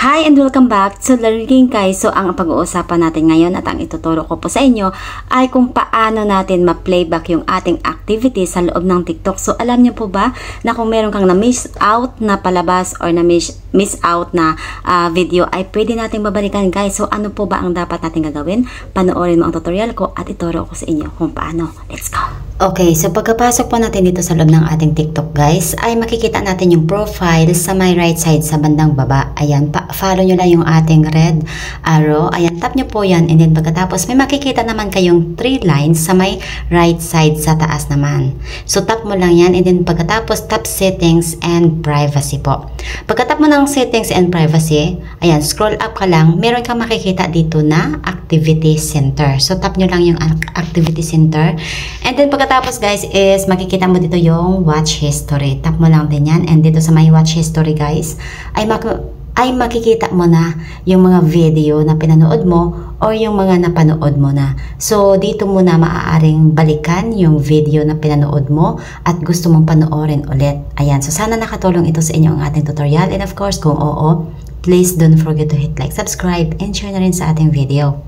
Hi and welcome back to Learning Guys. So ang pag-uusapan natin ngayon at ang ituturo ko po sa inyo ay kung paano natin ma-playback yung ating activity sa loob ng TikTok. So alam niyo po ba na kung meron kang na-miss out na palabas or na-miss out na video ay pwede natin babalikan guys. So ano po ba ang dapat natin gagawin? Panoorin mo ang tutorial ko at ituro ko sa inyo kung paano. Let's go! Okay, so pagkapasok po natin dito sa loob ng ating TikTok guys, ay makikita natin yung profile sa my right side sa bandang baba. Ayan, follow nyo lang yung ating red arrow. Ayan, tap nyo po yan and then pagkatapos may makikita naman kayong 3 lines sa my right side sa taas naman. So tap mo lang yan and then pagkatapos tap settings and privacy po. Pagkatap mo ng settings and privacy, ayan, scroll up ka lang, meron kang makikita dito na activity center. So tap nyo lang yung activity center and then pagkatapos guys is makikita mo dito yung watch history. Tap mo lang din yan and dito sa my watch history guys ay makikita mo na yung mga video na pinanood mo or yung mga napanood mo na. So dito mo na maaaring balikan yung video na pinanood mo at gusto mong panoorin ulit. Ayan, so sana nakatulong ito sa inyo ang ating tutorial and of course kung oo, please don't forget to hit like, subscribe and share na rin sa ating video.